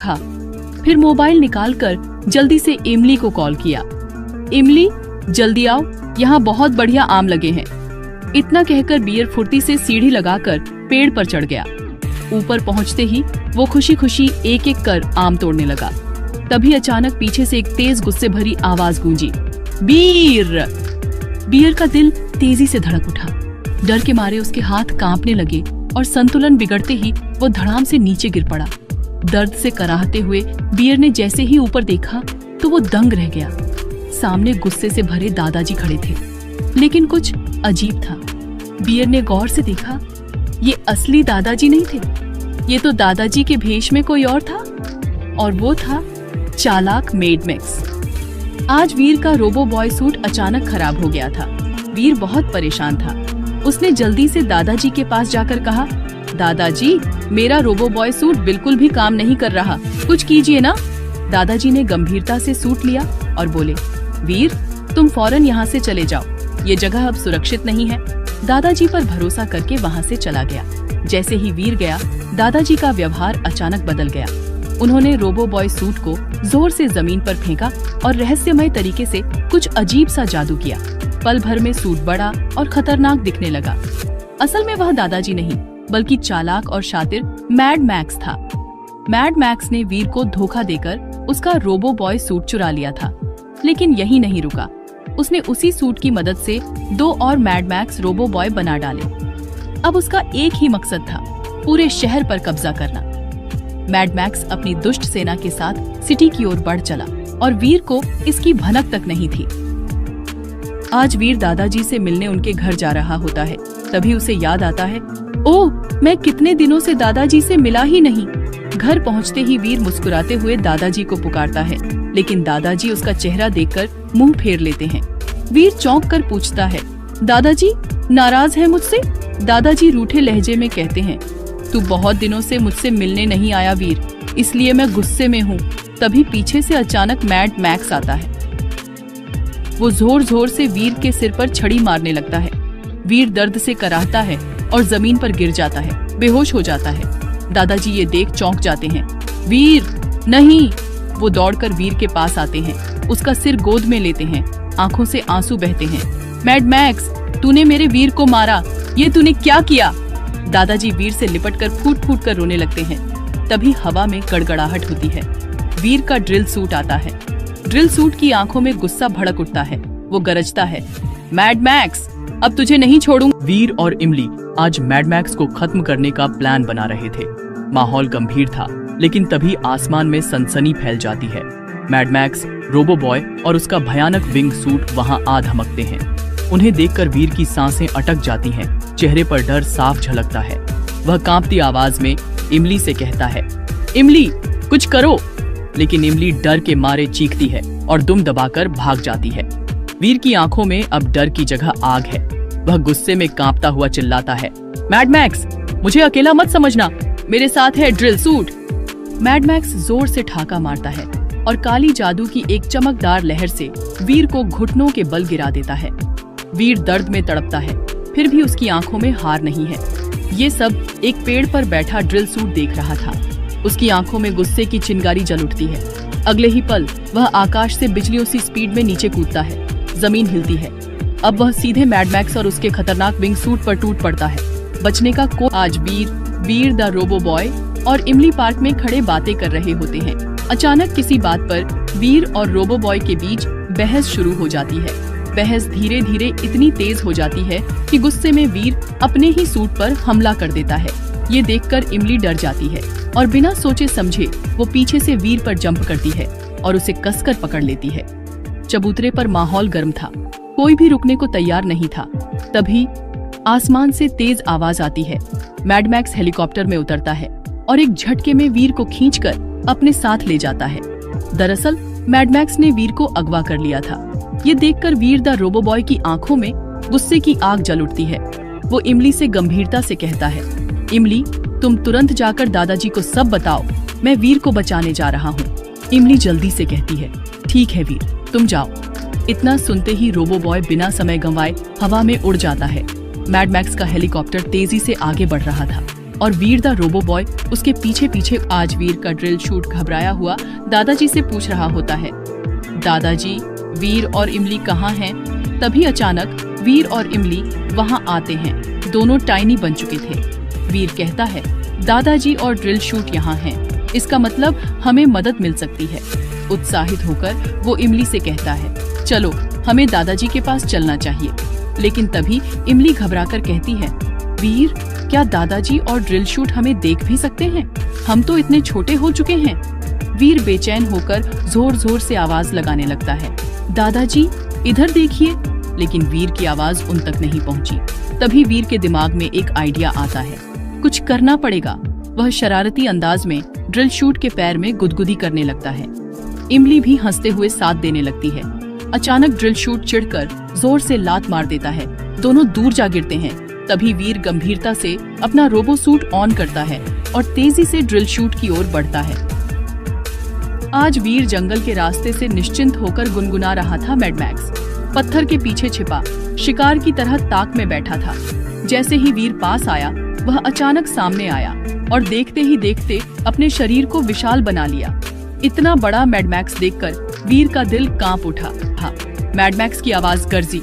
था। फिर मोबाइल निकालकर जल्दी से इमली को कॉल किया। इमली, जल्दी आओ, यहाँ बहुत बढ़िया आम लगे हैं। इतना कहकर बियर फुर्ती से सीढ़ी लगाकर पेड़ पर चढ़ गया। ऊपर पहुंचते ही वो खुशी खुशी एक एक कर आम तोड़ने लगा। तभी अचानक पीछे से एक तेज गुस्से भरी आवाज गूंजी, बीर। बियर का दिल तेजी से धड़क उठा। डर के मारे उसके हाथ कांपने लगे और संतुलन बिगड़ते ही वो धड़ाम से नीचे गिर पड़ा। दर्द से कराहते हुए बियर ने जैसे ही ऊपर देखा तो वो दंग रह गया। सामने गुस्से से भरे दादाजी खड़े थे, लेकिन कुछ अजीब था। बियर ने गौर से देखा, ये असली दादाजी नहीं थे, ये तो दादाजी के भेष में कोई और था, और वो था चालाक मैड मैक्स। आज वीर का रोबो बॉय सूट अचानक खराब हो गया था। वीर बहुत परेशान था। उसने जल्दी से दादाजी के पास जाकर कहा, दादाजी, मेरा रोबो बॉय सूट बिल्कुल भी काम नहीं कर रहा, कुछ कीजिए ना। दादाजी ने गंभीरता से सूट लिया और बोले, वीर, तुम फौरन यहाँ से चले जाओ, ये जगह अब सुरक्षित नहीं है। दादाजी पर भरोसा करके वहाँ से चला गया। जैसे ही वीर गया, दादाजी का व्यवहार अचानक बदल गया। उन्होंने रोबो बॉय सूट को जोर से जमीन पर फेंका और रहस्यमय तरीके से कुछ अजीब सा जादू किया। पल भर में सूट बड़ा और खतरनाक दिखने लगा। असल में वह दादाजी नहीं, बल्कि चालाक और शातिर मैड मैक्स था। मैड मैक्स ने वीर को धोखा देकर उसका रोबो बॉय सूट चुरा लिया था। लेकिन यही नहीं रुका, उसने उसी सूट की मदद से 2 और मैड मैक्स रोबो बॉय बना डाले। अब उसका एक ही मकसद था, पूरे शहर पर कब्जा करना। मैड मैक्स अपनी दुष्ट सेना के साथ सिटी की ओर बढ़ चला और वीर को इसकी भनक तक नहीं थी। आज वीर दादाजी से मिलने उनके घर जा रहा होता है। तभी उसे याद आता है, ओह, मैं कितने दिनों से दादाजी से मिला ही नहीं। घर पहुंचते ही वीर मुस्कुराते हुए दादाजी को पुकारता है, लेकिन दादाजी उसका चेहरा देखकर मुंह फेर लेते हैं। वीर चौंक कर पूछता है, दादाजी नाराज है मुझसे? दादाजी रूठे लहजे में कहते हैं, तू बहुत दिनों से मुझसे मिलने नहीं आया वीर, इसलिए मैं गुस्से में हूँ। तभी पीछे से अचानक मैड मैक्स आता है। वो जोर जोर से वीर के सिर पर छड़ी मारने लगता है। वीर दर्द से कराहता है और जमीन पर गिर जाता है, बेहोश हो जाता है। दादाजी ये देख चौंक जाते हैं। वीर, नहीं! वो दौड़कर वीर के पास आते हैं, उसका सिर गोद में लेते हैं, आंखों से आंसू बहते हैं। मैड मैक्स, तूने मेरे वीर को मारा, ये तूने क्या किया? दादाजी वीर से लिपटकर फूट फूट कर रोने लगते हैं। तभी हवा में गड़गड़ाहट होती है। वीर का ड्रिल सूट आता है। ड्रिल सूट की आंखों में गुस्सा भड़क उठता है। वो गरजता है, मैड मैक्स, अब तुझे नहीं छोड़ूंगा। वीर और इमली आज मैड मैक्स को खत्म करने का प्लान बना रहे थे। माहौल गंभीर था, लेकिन तभी आसमान में सनसनी फैल जाती है। मैड मैक्स, रोबो बॉय और उसका भयानक विंग सूट वहां आ धमकते हैं। उन्हें देखकर वीर की सांसें अटक जाती हैं, चेहरे पर डर साफ झलकता है। वह कांपती आवाज में इमली से कहता है, इमली, कुछ करो। लेकिन इमली डर के मारे चीखती है और दुम दबाकर भाग जाती है। वीर की आंखों में अब डर की जगह आग है। वह गुस्से में कांपता हुआ चिल्लाता है, मैड मैक्स, मुझे अकेला मत समझना, मेरे साथ है ड्रिल सूट। मैड मैक्स जोर से ठाका मारता है और काली जादू की एक चमकदार लहर से वीर को घुटनों के बल गिरा देता है। वीर दर्द में तड़पता है, फिर भी उसकी आंखों में हार नहीं है। ये सब एक पेड़ पर बैठा ड्रिल सूट देख रहा था। उसकी आंखों में गुस्से की चिंगारी जल उठती है। अगले ही पल वह आकाश से बिजलियों सी स्पीड में नीचे कूदता है। जमीन हिलती है। अब वह सीधे मैड मैक्स और उसके खतरनाक विंग सूट पर टूट पड़ता है। बचने का आज वीर द रोबो बॉय और इमली पार्क में खड़े बातें कर रहे होते हैं। अचानक किसी बात पर वीर और रोबो बॉय के बीच बहस शुरू हो जाती है। बहस धीरे धीरे इतनी तेज हो जाती है कि गुस्से में वीर अपने ही सूट पर हमला कर देता है। ये देखकर इमली डर जाती है और बिना सोचे समझे वो पीछे से वीर पर जंप करती है और उसे कसकर पकड़ लेती है। चबूतरे पर माहौल गर्म था, कोई भी रुकने को तैयार नहीं था। तभी आसमान से तेज आवाज आती है। मैड मैक्स हेलीकॉप्टर में उतरता है और एक झटके में वीर को खींचकर अपने साथ ले जाता है। दरअसल मैड मैक्स ने वीर को अगवा कर लिया था। ये देखकर वीर द रोबो बॉय की आंखों में गुस्से की आग जल उठती है। वो इमली से गंभीरता से कहता है, इमली, तुम तुरंत जाकर दादाजी को सब बताओ, मैं वीर को बचाने जा रहा हूँ। इमली जल्दी से कहती है, ठीक है वीर, तुम जाओ। इतना सुनते ही रोबो बॉय बिना समय गंवाए हवा में उड़ जाता है। मैड मैक्स का हेलीकॉप्टर तेजी से आगे बढ़ रहा था। और वीर द रोबो बॉय उसके पीछे पीछे। आज वीर का ड्रिल शूट घबराया हुआ दादाजी से पूछ रहा होता है, दादाजी वीर और इमली कहाँ हैं? तभी अचानक वीर और इमली वहां आते हैं। दोनों टाइनी बन चुके थे। वीर कहता है, दादाजी और ड्रिल शूट यहाँ हैं, इसका मतलब हमें मदद मिल सकती है। उत्साहित होकर वो इमली से कहता है, चलो हमें दादाजी के पास चलना चाहिए। लेकिन तभी इमली घबराकर कहती है, वीर क्या दादाजी और ड्रिल शूट हमें देख भी सकते हैं? हम तो इतने छोटे हो चुके हैं। वीर बेचैन होकर जोर जोर से आवाज लगाने लगता है, दादाजी इधर देखिए। लेकिन वीर की आवाज उन तक नहीं पहुंची। तभी वीर के दिमाग में एक आइडिया आता है, कुछ करना पड़ेगा। वह शरारती अंदाज में ड्रिल शूट के पैर में गुदगुदी करने लगता है। इमली भी हंसते हुए साथ देने लगती है। अचानक ड्रिल शूट चिढ़कर जोर से लात मार देता है। दोनों दूर जा गिरते हैं। तभी वीर गंभीरता से अपना रोबो सूट ऑन करता है और तेजी से ड्रिल शूट की ओर बढ़ता है। आज वीर जंगल के रास्ते से निश्चिंत होकर गुनगुना रहा था। मैड मैक्स पत्थर के पीछे छिपा शिकार की तरह ताक में बैठा था। जैसे ही वीर पास आया, वह अचानक सामने आया और देखते ही देखते अपने शरीर को विशाल बना लिया। इतना बड़ा मैड मैक्स देखकर वीर का दिल कांप उठा। मैड मैक्स की आवाज गरजी,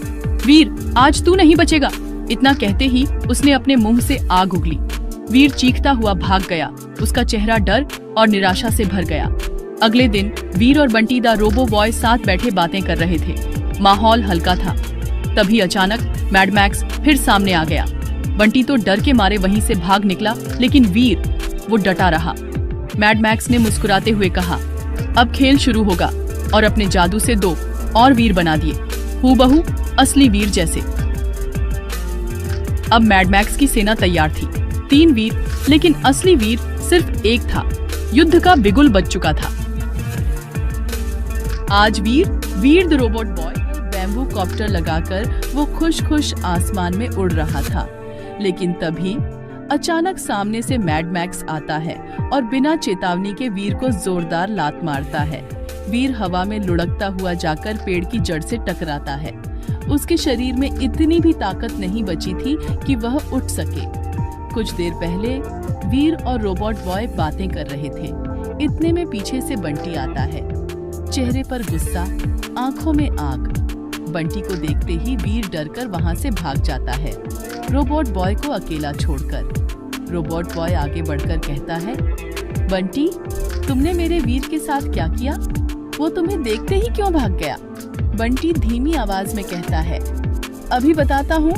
वीर आज तू नहीं बचेगा। इतना कहते ही उसने अपने मुंह से आग उगली। वीर चीखता हुआ भाग गया। उसका चेहरा डर और निराशा से भर गया। अगले दिन वीर और बंटी द रोबो बॉय साथ बैठे बातें कर रहे थे। माहौल हल्का था। तभी अचानक मैड मैक्स फिर सामने आ गया। बंटी तो डर के मारे वहीं से भाग निकला, लेकिन वीर वो डटा रहा। मैड मैक्स ने मुस्कुराते हुए कहा, अब खेल शुरू होगा, और अपने जादू से 2 और वीर बना दिए, हूबहू असली वीर जैसे। अब मैड मैक्स की सेना तैयार थी, 3 वीर, लेकिन असली वीर सिर्फ 1 था। युद्ध का बिगुल बज चुका था। आज Veer the robot boy bamboo copter लगाकर वो खुश आसमान में उड़ रहा था। लेकिन तभी अचानक सामने से मैड मैक्स आता है और बिना चेतावनी के वीर को जोरदार लात मारता है। वीर हवा में लुढ़कता हुआ जाकर पेड़ की जड़ से टकराता है। उसके शरीर में इतनी भी ताकत नहीं बची थी कि वह उठ सके। कुछ देर पहले वीर और रोबोट बॉय बातें कर रहे थे। इतने में पीछे से बंटी आता है, चेहरे पर गुस्सा, आंखों में आग। बंटी को देखते ही वीर डरकर वहां से भाग जाता है, रोबोट बॉय को अकेला छोड़कर। रोबोट बॉय आगे बढ़कर कहता है, बंटी तुमने मेरे वीर के साथ क्या किया? वो तुम्हें देखते ही क्यों भाग गया? बंटी धीमी आवाज में कहता है, अभी बताता हूँ।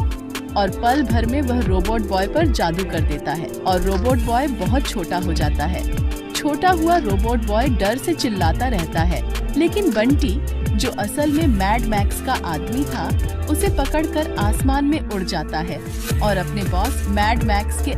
और पल भर में वह रोबोट बॉय पर जादू कर देता है और रोबोट बॉय बहुत छोटा हो जाता है। छोटा हुआ रोबोट बॉय डर से चिल्लाता रहता है, लेकिन बंटी जो असल में मैड मैक्स का आदमी था, उसे पकड़कर आसमान में उड़ जाता है और अपने बॉस मैड मैक्स के